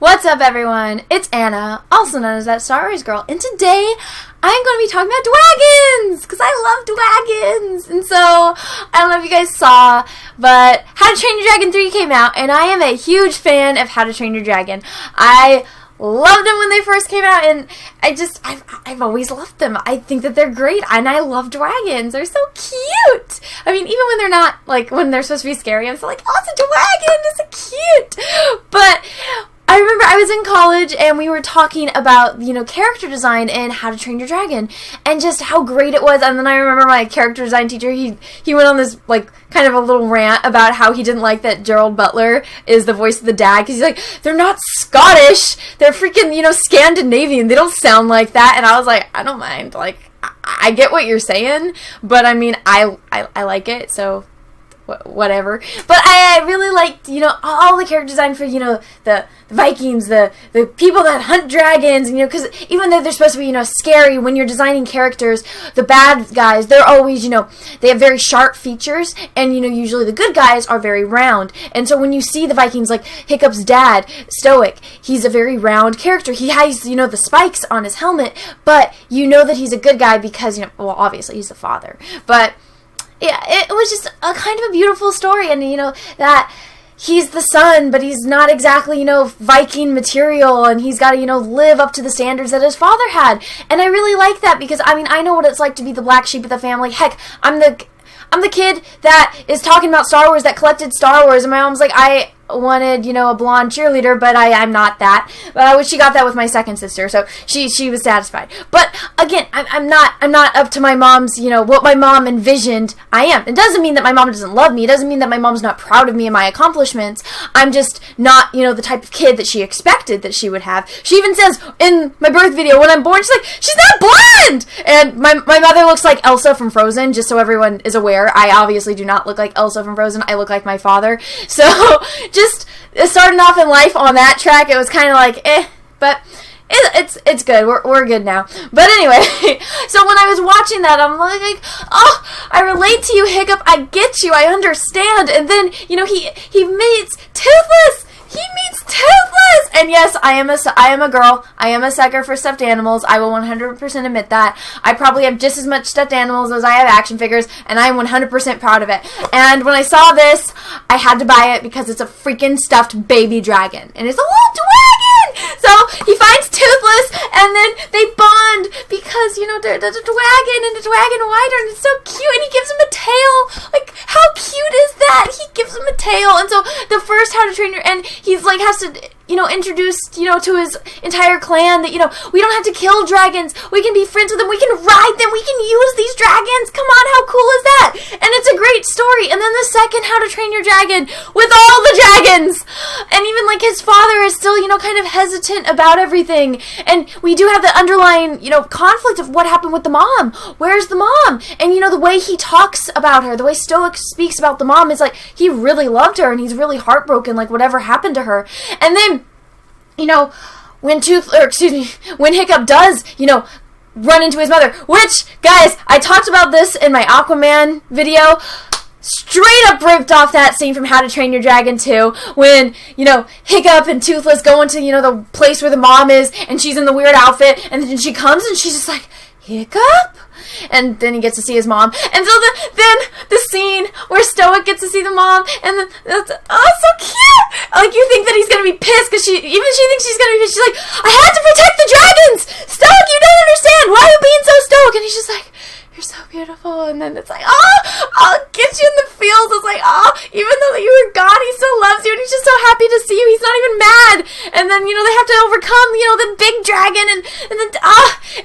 What's up, everyone? It's Anna, also known as that Star Wars girl, and today I'm going to be talking about dragons, because I love dragons. And so, I don't know if you guys saw, but How to Train Your Dragon 3 came out, and I am a huge fan of How to Train Your Dragon. I loved them when they first came out, and I've always loved them. I think that they're great, and I love dragons. They're so cute. I mean, even when they're not, like, when they're supposed to be scary, I'm still like, oh, it's a dragon, it's so cute. But I remember I was in college and we were talking about, character design and How to Train Your Dragon and just how great it was. And then I remember my character design teacher, he went on this, kind of a little rant about how he didn't like that Gerald Butler is the voice of the dad, because he's like, they're not Scottish, they're freaking, Scandinavian, they don't sound like that. And I was like, I don't mind, I get what you're saying, but I mean, I like it, so whatever. But I really liked, all the character design for, the Vikings, the people that hunt dragons, because even though they're supposed to be, scary, when you're designing characters, the bad guys, they're always, they have very sharp features, and, usually the good guys are very round. And so when you see the Vikings, like Hiccup's dad, Stoic, he's a very round character. He has, the spikes on his helmet, but you know that he's a good guy because, well, obviously he's the father. But yeah, it was just a kind of a beautiful story, and, that he's the son, but he's not exactly, Viking material, and he's got to, live up to the standards that his father had. And I really like that because, I mean, I know what it's like to be the black sheep of the family. Heck, I'm the kid that is talking about Star Wars, that collected Star Wars, and my mom's like, I wanted, a blonde cheerleader, but I'm not that. But she got that with my second sister, so she was satisfied. But again, I'm not up to my mom's, what my mom envisioned. I am. It doesn't mean that my mom doesn't love me. It doesn't mean that my mom's not proud of me and my accomplishments. I'm just not, the type of kid that she expected that she would have. She even says in my birth video when I'm born, she's like, she's not blonde! And my mother looks like Elsa from Frozen, just so everyone is aware. I obviously do not look like Elsa from Frozen. I look like my father. So, just starting off in life on that track, it was kind of like, but it's good. We're good now. But anyway, so when I was watching that, I'm like, oh, I relate to you, Hiccup. I get you. I understand. And then, he meets Toothless. He meets Toothless! And yes, I am a girl. I am a sucker for stuffed animals. I will 100% admit that. I probably have just as much stuffed animals as I have action figures, and I am 100% proud of it. And when I saw this, I had to buy it because it's a freaking stuffed baby dragon. And it's a little dragon! So, he finds Toothless, and then they bond because, there's a dragon and a dragon rider, and it's so cute, and he gives him a tail. Like, how cute is that? He gives him a tail. And so, the first How to Train Your... And he's has to, introduce, to his entire clan that, we don't have to kill dragons. We can be friends with them. We can ride them. We can use these dragons. Come on, how cool is that? And it's a great story. And then the second How to Train Your Dragon with all the dragons. And even, his father is still, kind of hesitant about everything. And we do have the underlying, conflict of what happened with the mom. Where's the mom? And, the way he talks about her, the way Stoic speaks about the mom is like, he really loved her and he's really heartbroken, whatever happened to her. And then, when Hiccup does, run into his mother, which, guys, I talked about this in my Aquaman video, straight up ripped off that scene from How to Train Your Dragon 2, when, Hiccup and Toothless go into, the place where the mom is, and she's in the weird outfit, and then she comes, and she's just like, Hiccup? And then he gets to see his mom. And so then the scene where Stoic gets to see the mom, and then, so cute! You think that he's gonna be pissed, because she thinks she's gonna be pissed. She's like, I had to protect the dragons! Stoic, you don't understand! Why are you being so stoic? And he's just like, you're so beautiful. And then it's like, I'll get you in the feels. It's like, even though you were gone, he still loves you, and he's just so happy to see you. He's not even mad. And then, they have to overcome, the big dragon, and then,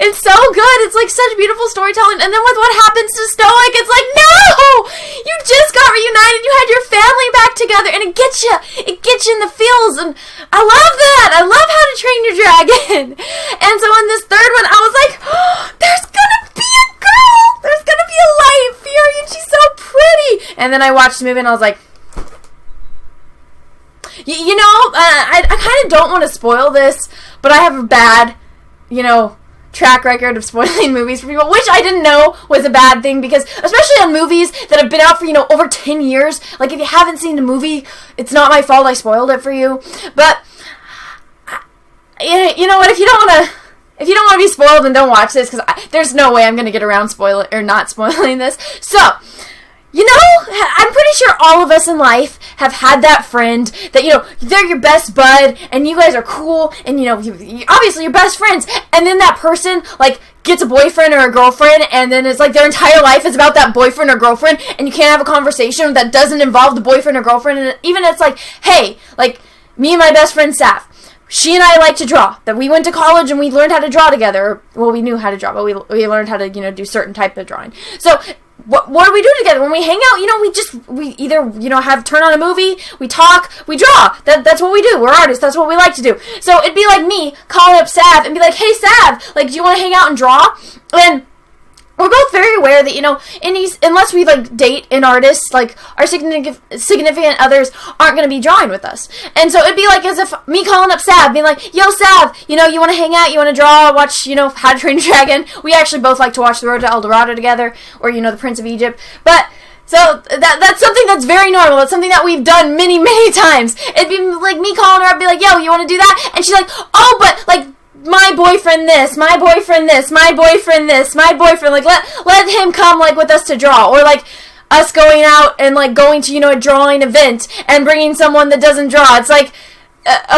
it's so good. It's such beautiful storytelling. And then with what happens to Stoic, it's like, no! You just got reunited. You had your family back together, and it gets you in the feels. And I love that. I love How to Train Your Dragon. And so in this third one, I was like, there's gonna be a girl! There's gonna be a light Fury, and she's so pretty! And then I watched the movie, and I was like, I kind of don't want to spoil this, but I have a bad, track record of spoiling movies for people, which I didn't know was a bad thing, because especially on movies that have been out for, over 10 years, if you haven't seen the movie, it's not my fault I spoiled it for you, but you know what? If you don't want to be spoiled, then don't watch this, because there's no way I'm going to get around not spoiling this. So, you know, I'm pretty sure all of us in life have had that friend that, you know, they're your best bud, and you guys are cool, and, you know, obviously you're best friends, and then that person, like, gets a boyfriend or a girlfriend, and then it's like their entire life is about that boyfriend or girlfriend, and you can't have a conversation that doesn't involve the boyfriend or girlfriend, and even it's like, hey, like, me and my best friend, Saf, she and I like to draw. That we went to college and we learned how to draw together. Well, we knew how to draw, but we learned how to, you know, do certain type of drawing. So, what do we do together? When we hang out, you know, we either, you know, turn on a movie, we talk, we draw. That's what we do. We're artists. That's what we like to do. So, it'd be like me calling up Sav and be like, hey, Sav, like, do you want to hang out and draw? And we're both very aware that, you know, unless we, like, date an artist, like, our significant others aren't going to be drawing with us. And so it'd be like as if me calling up Sav, being like, yo, Sav, you know, you want to hang out, you want to draw, watch, you know, How to Train Your Dragon. We actually both like to watch The Road to El Dorado together, or, you know, The Prince of Egypt. But, so, that's something that's very normal. It's something that we've done many, many times. It'd be like me calling her up, be like, yo, you want to do that? And she's like, oh, but, like, my boyfriend this, my boyfriend this, my boyfriend this, my boyfriend, like, let him come, like, with us to draw, or, like, us going out and, like, going to, you know, a drawing event and bringing someone that doesn't draw. It's like,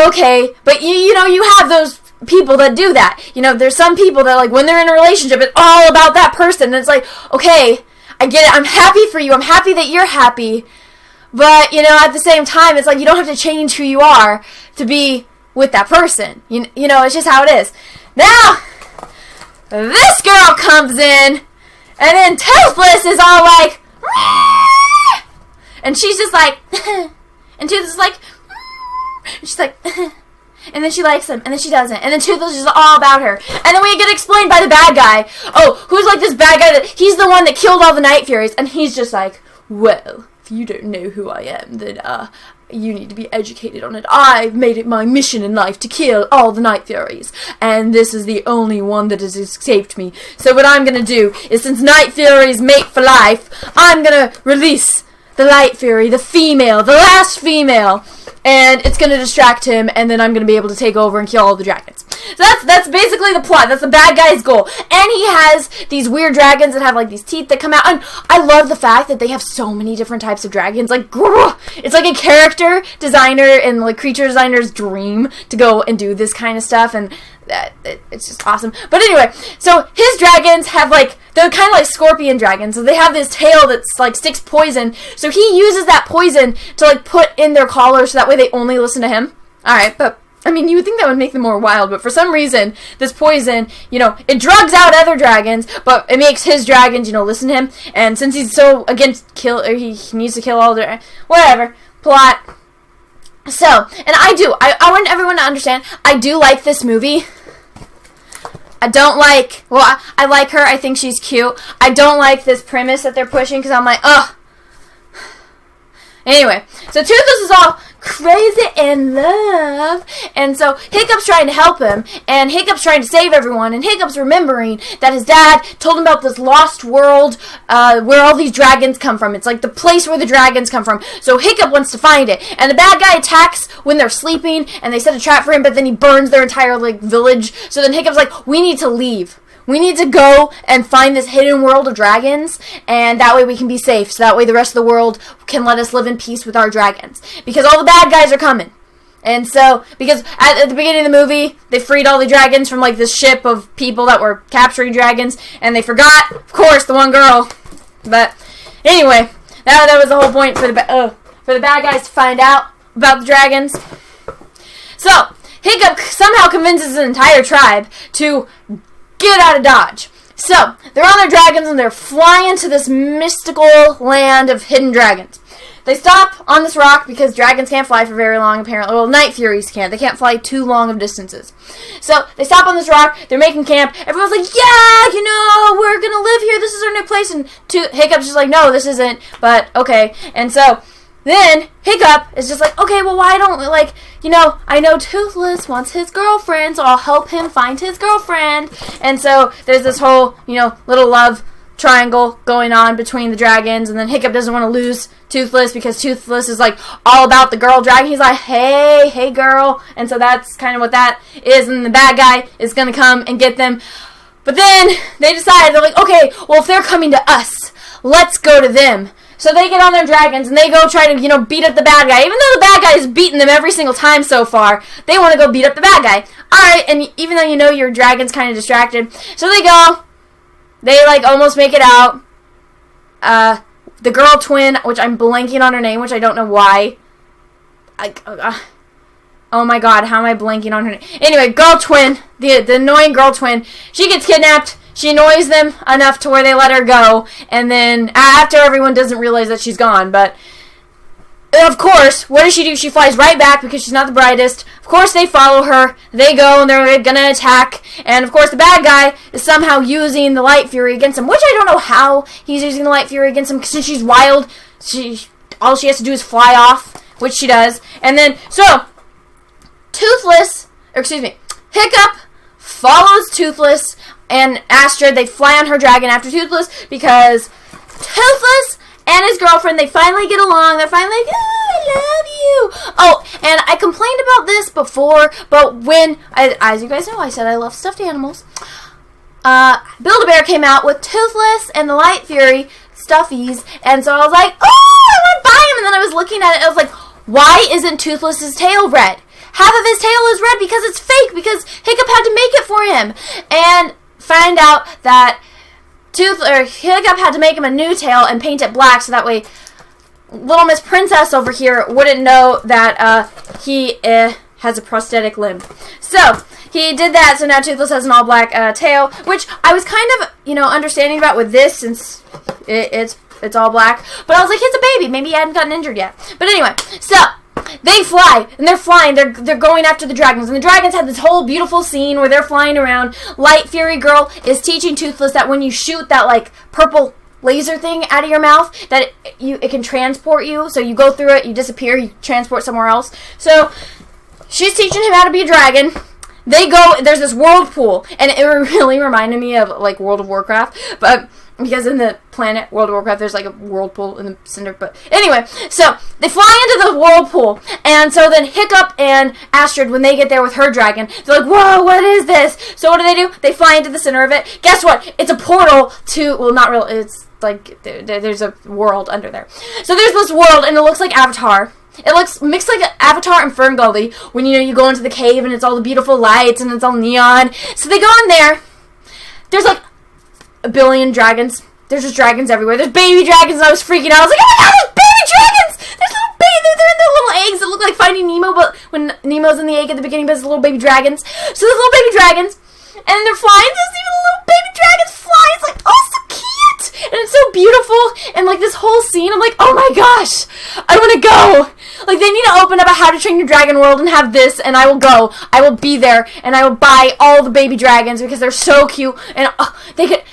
okay, but, you know, you have those people that do that. You know, there's some people that, like, when they're in a relationship, it's all about that person, and it's like, okay, I get it, I'm happy for you, I'm happy that you're happy, but, you know, at the same time, it's like, you don't have to change who you are to be with that person. You know, it's just how it is. Now, this girl comes in, and then Toothless is all like, Rah! And she's just like, and Toothless is like, and she's like, and then she likes him, and then she doesn't, and then Toothless is all about her, and then we get explained by the bad guy. Oh, who's like this bad guy that he's the one that killed all the Night Furies, and he's just like, well, if you don't know who I am, then you need to be educated on it. I've made it my mission in life to kill all the Night Furies, and this is the only one that has escaped me. So what I'm gonna do is, since Night Furies mate for life, I'm gonna release the Light Fury, the female, the last female, and it's gonna distract him, and then I'm gonna be able to take over and kill all the dragons. So that's basically the plot. That's the bad guy's goal. And he has these weird dragons that have, like, these teeth that come out. And I love the fact that they have so many different types of dragons. Like, it's like a character designer and, like, creature designer's dream to go and do this kind of stuff. And it's just awesome. But anyway, so his dragons have, like, they're kind of like scorpion dragons. So they have this tail that's, like, sticks poison. So he uses that poison to, like, put in their collar so that way they only listen to him. Alright, but I mean, you would think that would make them more wild, but for some reason, this poison, you know, it drugs out other dragons, but it makes his dragons, you know, listen to him, and since he's so against he needs to kill all the, whatever, plot. So, and I want everyone to understand, I do like this movie. I don't like, well, I like her, I think she's cute. I don't like this premise that they're pushing, because I'm like, ugh. Anyway, so Toothless is all crazy in love, and so Hiccup's trying to help him, and Hiccup's trying to save everyone, and Hiccup's remembering that his dad told him about this lost world where all these dragons come from. It's like the place where the dragons come from, so Hiccup wants to find it, and the bad guy attacks when they're sleeping, and they set a trap for him, but then he burns their entire, like, village, so then Hiccup's like, we need to leave. We need to go and find this hidden world of dragons, and that way we can be safe, so that way the rest of the world can let us live in peace with our dragons. Because all the bad guys are coming. And so, because at the beginning of the movie, they freed all the dragons from, like, this ship of people that were capturing dragons, and they forgot, of course, the one girl. But, anyway, that was the whole point for the bad guys to find out about the dragons. So, Hiccup somehow convinces an entire tribe to get out of Dodge. So, they're on their dragons and they're flying to this mystical land of hidden dragons. They stop on this rock because dragons can't fly for very long, apparently. Well, Night Furies can't. They can't fly too long of distances. So, they stop on this rock. They're making camp. Everyone's like, yeah, you know, we're going to live here. This is our new place. And Hiccup's just like, no, this isn't. But, okay. And so, then Hiccup is just like, okay, well, why don't we, like, you know, I know Toothless wants his girlfriend, so I'll help him find his girlfriend. And so there's this whole, you know, little love triangle going on between the dragons, and then Hiccup doesn't want to lose Toothless because Toothless is like all about the girl dragon. He's like, hey girl, and so that's kind of what that is, and the bad guy is gonna come and get them. But then they decide, they're like, okay, well, if they're coming to us, let's go to them. So they get on their dragons and they go try to, beat up the bad guy. Even though the bad guy has beaten them every single time so far, they want to go beat up the bad guy. Alright, and even though your dragon's kind of distracted, so they go. They, almost make it out. The girl twin, which I'm blanking on her name, which I don't know why. Oh my god, how am I blanking on her name? Anyway, girl twin, the annoying girl twin, she gets kidnapped. She annoys them enough to where they let her go, and then after everyone doesn't realize that she's gone, but of course, what does she do? She flies right back because she's not the brightest. Of course, they follow her. They go, and they're gonna attack, and of course, the bad guy is somehow using the Light Fury against him, which I don't know how he's using the Light Fury against him, because since she's wild, all she has to do is fly off, which she does, and then, so, Hiccup follows Toothless and Astrid. They fly on her dragon after Toothless because Toothless and his girlfriend, they finally get along. They're finally like, oh, I love you. Oh, and I complained about this before, but when, as you guys know, I said I love stuffed animals. Build-A-Bear came out with Toothless and the Light Fury stuffies, and so I was like, oh, I want to buy him. And then I was looking at it, I was like, why isn't Toothless's tail red? Half of his tail is red because it's fake, because Hiccup had to make it for him. And find out that Hiccup had to make him a new tail and paint it black, so that way Little Miss Princess over here wouldn't know that he has a prosthetic limb. So he did that, so now Toothless has an all black tail, which I was kind of, understanding about with this, since it's all black. But I was like, it's a baby, maybe he hadn't gotten injured yet. But anyway, so they fly, and they're flying, they're going after the dragons, and the dragons have this whole beautiful scene where they're flying around. Light Fury Girl is teaching Toothless that when you shoot that, purple laser thing out of your mouth, that it can transport you, so you go through it, you disappear, you transport somewhere else. So, she's teaching him how to be a dragon. They go, there's this whirlpool, and it really reminded me of, World of Warcraft, but because in the planet World of Warcraft, there's a whirlpool in the center. But anyway, so they fly into the whirlpool, and so then Hiccup and Astrid, when they get there with her dragon, they're like, whoa, what is this? So what do? They fly into the center of it. Guess what? It's a portal to, well, not real, it's there's a world under there. So there's this world, and it looks like Avatar. It looks mixed like Avatar and Fern Gully, when, you go into the cave, and it's all the beautiful lights, and it's all neon. So they go in there. There's, a billion dragons. There's just dragons everywhere. There's baby dragons, and I was freaking out. I was like, oh my god, there's baby dragons! There's little baby, they're in their little eggs that look like Finding Nemo, but when Nemo's in the egg at the beginning, but it's little baby dragons. So there's little baby dragons, and they're flying. There's even little baby dragons flying. It's like, oh, so cute! And it's so beautiful, and, this whole scene, I'm like, oh my gosh, I want to go! They need to open up a How to Train Your Dragon world and have this, and I will go. I will be there, and I will buy all the baby dragons because they're so cute, and they could...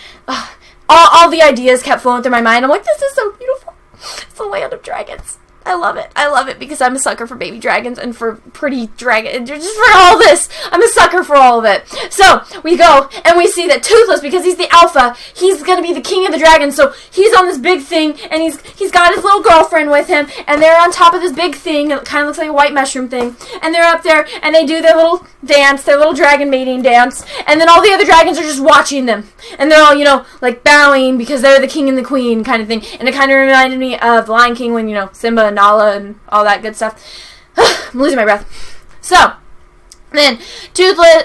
all the ideas kept flowing through my mind. I'm like, this is so beautiful. It's the land of dragons. I love it. I love it because I'm a sucker for baby dragons and for pretty dragons. Just for all this. I'm a sucker for all of it. So, we go and we see that Toothless, because he's the alpha, he's going to be the king of the dragons. So, he's on this big thing, and he's got his little girlfriend with him, and they're on top of this big thing. It kind of looks like a white mushroom thing. And they're up there, and they do their little dance, their little dragon mating dance. And then all the other dragons are just watching them. And they're all, bowing because they're the king and the queen kind of thing. And it kind of reminded me of Lion King when, Simba and Nala and all that good stuff. I'm losing my breath. So, then, Toothless,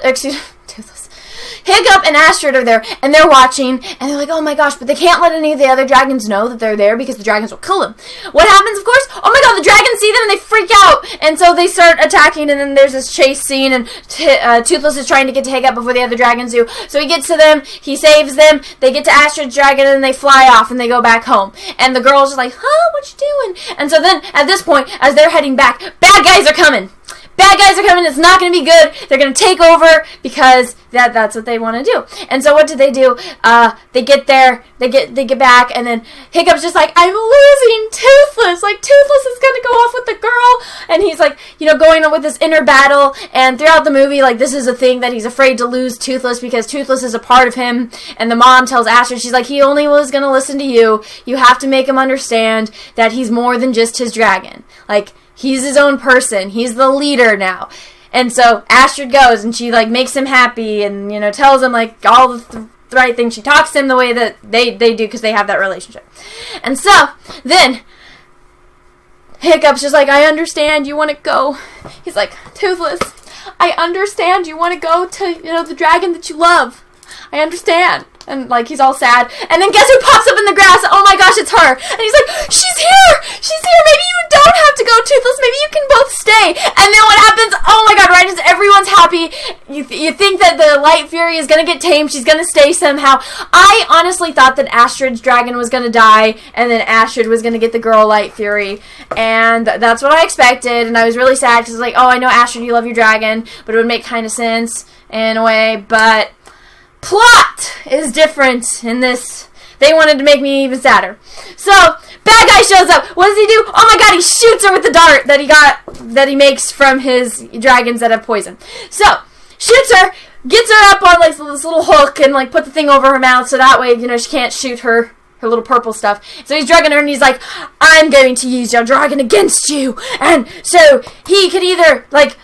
Hiccup and Astrid are there, and they're watching, and they're like, oh my gosh, but they can't let any of the other dragons know that they're there because the dragons will kill them. What happens, of course? Oh my god, the dragons see them, and they freak out, and so they start attacking, and then there's this chase scene, and Toothless is trying to get to Hiccup before the other dragons do. So he gets to them, he saves them, they get to Astrid's dragon, and they fly off, and they go back home. And the girl's just like, huh, what you doing? And so then, at this point, as they're heading back, bad guys are coming. bad guys are coming, it's not going to be good, they're going to take over, because that's what they want to do. And so what do? They get there, they get back, and then Hiccup's just like, I'm losing Toothless, like, Toothless is going to go off with the girl, and he's like, going on with this inner battle, and throughout the movie, like, this is a thing that he's afraid to lose Toothless, because Toothless is a part of him, and the mom tells Astrid, she's like, he only was going to listen to you, you have to make him understand that he's more than just his dragon, like, he's his own person, he's the leader now. And so Astrid goes, and she, like, makes him happy, and, tells him, like, all the right things. She talks to him the way that they do, because they have that relationship. And so, then, Hiccup's just like, I understand you want to go. He's like, Toothless, I understand you want to go to, the dragon that you love. I understand. And, like, he's all sad. And then guess who pops up in the grass? Oh my gosh, it's her. And he's like, she's here! She's here! Maybe you don't have to go, Toothless. Maybe you can both stay. And then what happens? Oh my god, right as everyone's happy, you think that the Light Fury is going to get tamed. She's going to stay somehow. I honestly thought that Astrid's dragon was going to die, and then Astrid was going to get the girl Light Fury. And that's what I expected. And I was really sad, because I was like, oh, I know, Astrid, you love your dragon, but it would make kind of sense in a way, but plot is different in this. They wanted to make me even sadder. So, bad guy shows up. What does he do? Oh my god, he shoots her with the dart that he makes from his dragons that have poison. So, shoots her, gets her up on, like, this little hook, and, like, put the thing over her mouth, so that way, she can't shoot her little purple stuff. So he's drugging her, and he's like, I'm going to use your dragon against you. And so he could either, like,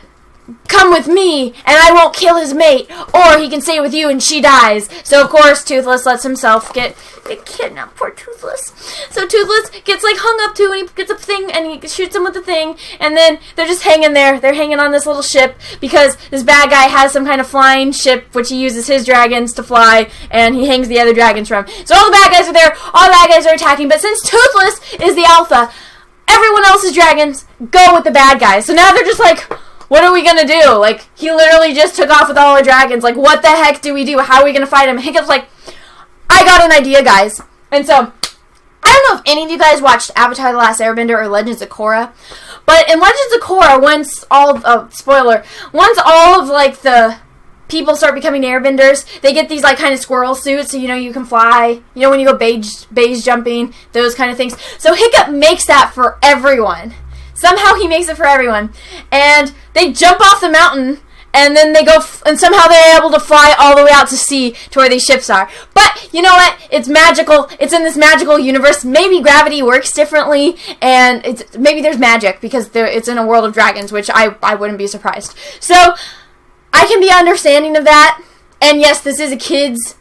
come with me, and I won't kill his mate, or he can stay with you and she dies. So, of course, Toothless lets himself get kidnapped. Poor Toothless. So Toothless gets, like, hung up to, and he gets a thing, and he shoots him with the thing, and then they're just hanging there. They're hanging on this little ship, because this bad guy has some kind of flying ship, which he uses his dragons to fly, and he hangs the other dragons from. So all the bad guys are there, all the bad guys are attacking, but since Toothless is the alpha, everyone else's dragons go with the bad guys. So now they're just like, what are we gonna do? Like, he literally just took off with all our dragons. Like, what the heck do we do? How are we gonna fight him? Hiccup's like, I got an idea, guys. And so, I don't know if any of you guys watched Avatar: The Last Airbender or Legends of Korra, but in Legends of Korra, once all of, like, the people start becoming airbenders, they get these, like, kind of squirrel suits, so, you can fly, when you go beige jumping, those kind of things. So Hiccup makes that for everyone. Somehow he makes it for everyone. And they jump off the mountain, and then they go, and somehow they're able to fly all the way out to sea to where these ships are. But, you know what? It's magical. It's in this magical universe. Maybe gravity works differently, and maybe there's magic, because it's in a world of dragons, which I wouldn't be surprised. So, I can be understanding of that. And yes, this is a kids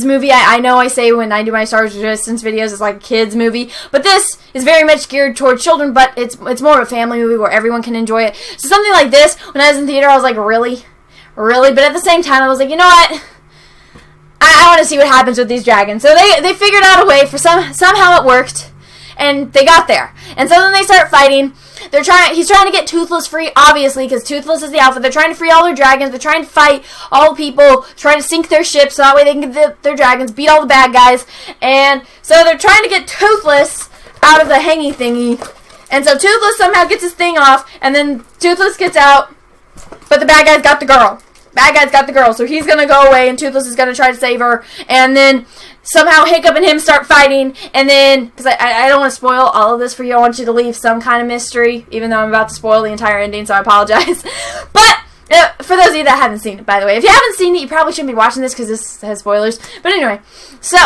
movie. I know I say when I do my Star Wars Resistance videos, it's like a kids movie, but this is very much geared towards children, but it's more of a family movie where everyone can enjoy it. So something like this, when I was in theater, I was like, really? But at the same time, I was like, you know what? I want to see what happens with these dragons. So they figured out a way, somehow it worked, and they got there. And so then they start fighting. He's trying to get Toothless free, obviously, because Toothless is the alpha. They're trying to free all their dragons. They're trying to fight all the people, trying to sink their ships, so that way they can get their dragons, beat all the bad guys. And so they're trying to get Toothless out of the hangy thingy. And so Toothless somehow gets his thing off, and then Toothless gets out, but the bad guy's got the girl. So he's going to go away, and Toothless is going to try to save her. And then somehow Hiccup and him start fighting, and then, because I don't want to spoil all of this for you, I want you to leave some kind of mystery, even though I'm about to spoil the entire ending, so I apologize. But, for those of you that haven't seen it, by the way, if you haven't seen it, you probably shouldn't be watching this, because this has spoilers. But anyway, so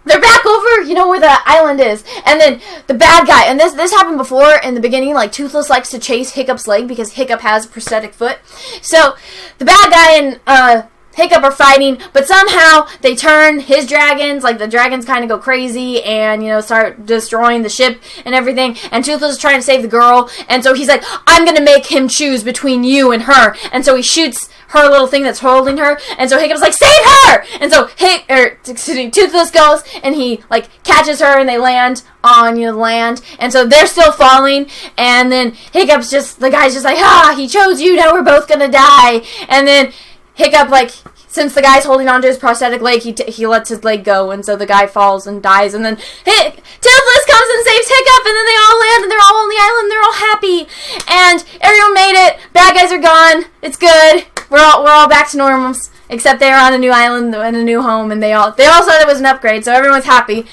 they're back over, where the island is, and then the bad guy, and this happened before in the beginning, like, Toothless likes to chase Hiccup's leg, because Hiccup has a prosthetic foot. So, the bad guy and, Hiccup are fighting, but somehow they turn his dragons, like the dragons kind of go crazy and, start destroying the ship and everything, and Toothless is trying to save the girl, and so he's like, I'm gonna make him choose between you and her, and so he shoots her little thing that's holding her, and so Hiccup's like, save her! And so Toothless goes, and he, like, catches her, and they land on, the land, and so they're still falling, and then the guy's just like, he chose you, now we're both gonna die, and then Hiccup, like, since the guy's holding onto his prosthetic leg, he lets his leg go, and so the guy falls and dies, and then Toothless comes and saves Hiccup, and then they all land, and they're all on the island, they're all happy, and everyone made it, bad guys are gone, it's good, we're all back to normals, except they're on a new island and a new home, and they all said it was an upgrade, so everyone's happy.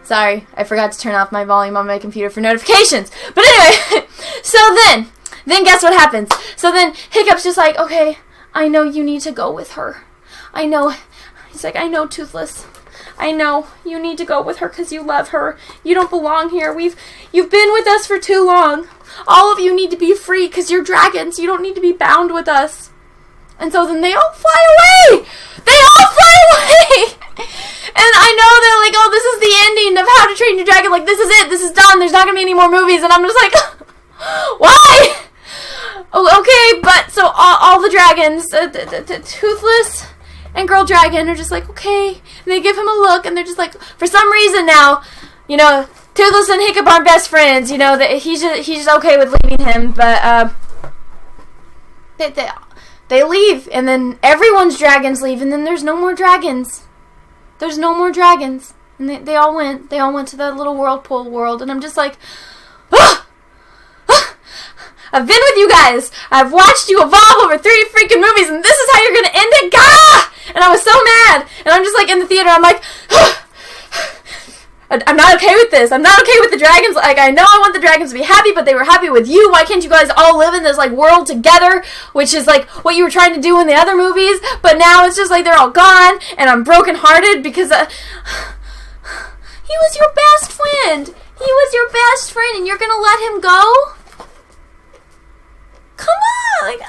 Sorry, I forgot to turn off my volume on my computer for notifications, but anyway, so then guess what happens? So then Hiccup's just like, okay, I know you need to go with her. I know. He's like, I know, Toothless. I know. You need to go with her because you love her. You don't belong here. You've been with us for too long. All of you need to be free because you're dragons. You don't need to be bound with us. And so then they all fly away. They all fly away. And I know they're like, oh, this is the ending of How to Train Your Dragon. Like, this is it. This is done. There's not going to be any more movies. And I'm just like, why? Oh, okay, but so all the dragons, the Toothless and Girl Dragon are just like, okay, and they give him a look, and they're just like, for some reason now, you know, Toothless and Hiccup aren't best friends, you know, that he's just okay with leaving him, but they leave, and then everyone's dragons leave, and then there's no more dragons. There's no more dragons, and they all went to that little whirlpool world, and I'm just like, ah! I've been with you guys. I've watched you evolve over 3 freaking movies, and this is how you're going to end it? Gah! And I was so mad. And I'm just like in the theater. I'm like, I'm not okay with this. I'm not okay with the dragons. Like, I know I want the dragons to be happy, but they were happy with you. Why can't you guys all live in this, like, world together? Which is, like, what you were trying to do in the other movies. But now it's just like they're all gone, and I'm brokenhearted because he was your best friend. He was your best friend, and you're going to let him go? Come on, like,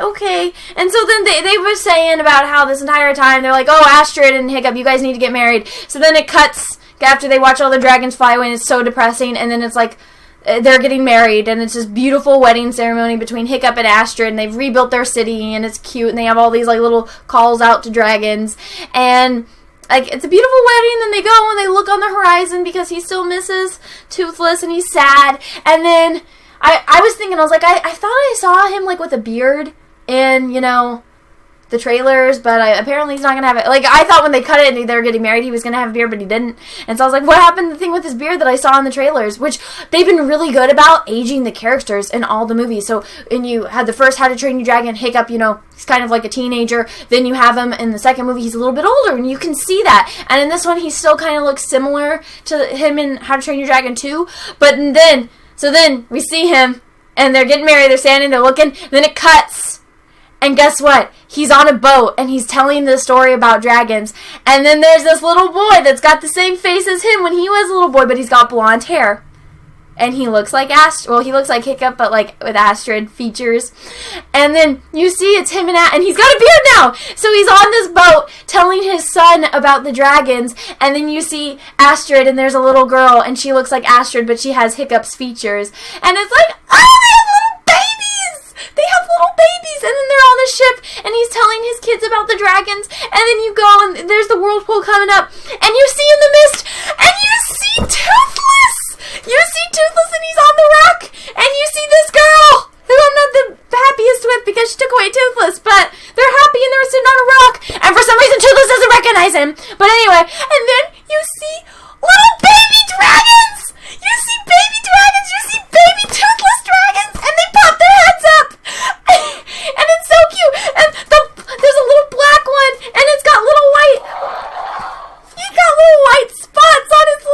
okay. And so then they were saying about how this entire time, they're like, oh, Astrid and Hiccup, you guys need to get married. So then it cuts after they watch all the dragons fly away, and it's so depressing, and then it's like, they're getting married, and it's this beautiful wedding ceremony between Hiccup and Astrid, and they've rebuilt their city, and it's cute, and they have all these, like, little calls out to dragons, and like, it's a beautiful wedding, and they go, and they look on the horizon, because he still misses Toothless, and he's sad, and then I was thinking, I was like, I thought I saw him, like, with a beard in, you know, the trailers, but apparently he's not going to have it. Like, I thought when they cut it and they were getting married, he was going to have a beard, but he didn't. And so I was like, what happened to the thing with his beard that I saw in the trailers? Which, they've been really good about aging the characters in all the movies. So, and you had the first How to Train Your Dragon, Hiccup, you know, he's kind of like a teenager. Then you have him in the second movie, he's a little bit older, and you can see that. And in this one, he still kind of looks similar to him in How to Train Your Dragon 2. But then... So then, we see him, and they're getting married, they're standing, they're looking, then it cuts, and guess what? He's on a boat, and he's telling the story about dragons, and then there's this little boy that's got the same face as him when he was a little boy, but he's got blonde hair. And he looks like he looks like Hiccup, but like with Astrid features. And then you see it's him and he's got a beard now. So he's on this boat telling his son about the dragons. And then you see Astrid, and there's a little girl, and she looks like Astrid, but she has Hiccup's features. And it's like, oh, they have little babies! They have little babies, and then they're on the ship, and he's telling his kids about the dragons. And then you go, and there's the whirlpool coming up, and you see in the mist, and you see Toothless! You see Toothless, and he's on the rock, and you see this girl, who I'm not the happiest with because she took away Toothless, but they're happy and they're sitting on a rock, and for some reason Toothless doesn't recognize him. But anyway, and then you see little baby dragons! You see baby dragons! You see baby Toothless dragons! And they pop their heads up! And it's so cute! And there's a little black one, and it's got little white... He's got little white spots on his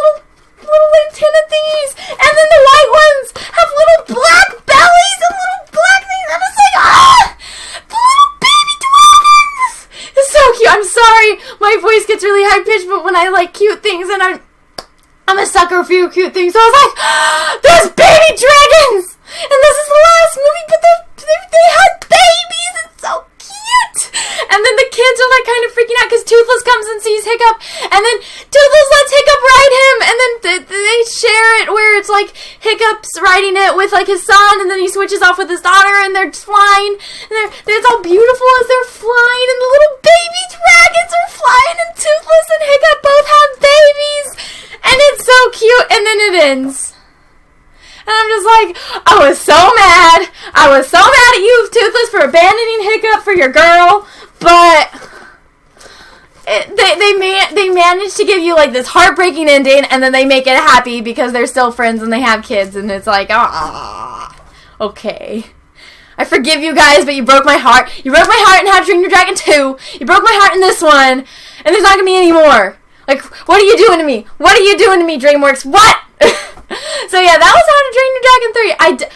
little antenna thingies, and then the white ones have little black bellies and little black things, and it's like, the little baby dragons! It's so cute. I'm sorry, my voice gets really high-pitched, but when I like cute things, and I'm a sucker for cute things, so I was like, there's baby dragons! And this is the last movie, but they had babies! It's so cute! And then the kids are like kind of freaking out because Toothless comes and sees Hiccup, and then Toothless lets Hiccup ride him, and then they share it where it's like Hiccup's riding it with like his son, and then he switches off with his daughter, and they're flying, and it's all beautiful as they're flying, and the little baby dragons are flying, and Toothless and Hiccup both have babies, and it's so cute, and then it ends. And I'm just like, I was so mad. I was so mad at you, Toothless, for abandoning Hiccup for your girl, but they managed to give you like this heartbreaking ending, and then they make it happy because they're still friends and they have kids, and it's like, okay. I forgive you guys, but you broke my heart. You broke my heart in How to Train Your Dragon 2. You broke my heart in this one, and there's not gonna be any more. Like, what are you doing to me? What are you doing to me, DreamWorks? What? So yeah, that was How to Train Your Dragon 3.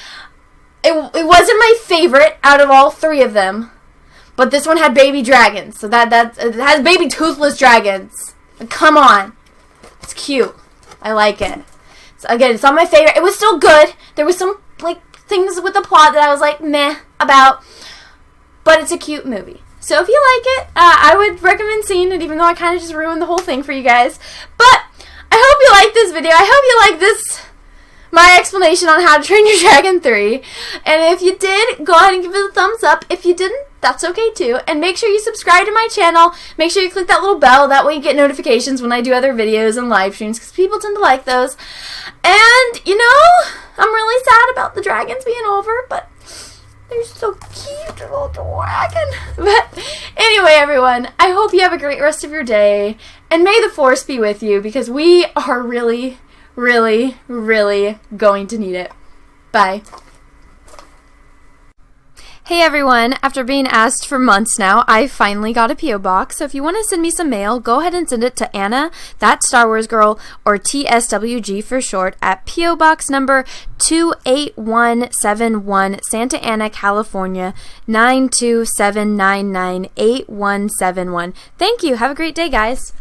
It wasn't my favorite out of all three of them, but this one had baby dragons, so it has baby toothless dragons. Come on, it's cute. I like it. So again, it's not my favorite. It was still good. There was some like things with the plot that I was like meh about, but it's a cute movie. So if you like it, I would recommend seeing it, even though I kind of just ruined the whole thing for you guys. But I hope you like this video. I hope you like this, my explanation on How to Train Your Dragon 3. And if you did, go ahead and give it a thumbs up. If you didn't, that's okay too. And make sure you subscribe to my channel. Make sure you click that little bell. That way you get notifications when I do other videos and live streams, because people tend to like those. And, you know, I'm really sad about the dragons being over, but they're so cute, little dragon. But anyway, everyone, I hope you have a great rest of your day. And may the Force be with you, because we are really, really, really going to need it. Bye. Hey everyone, after being asked for months now, I finally got a P.O. box, so if you want to send me some mail, go ahead and send it to Anna, that Star Wars girl, or TSWG for short, at P.O. Box number 28171, Santa Ana, California, 927998171. Thank you, have a great day, guys.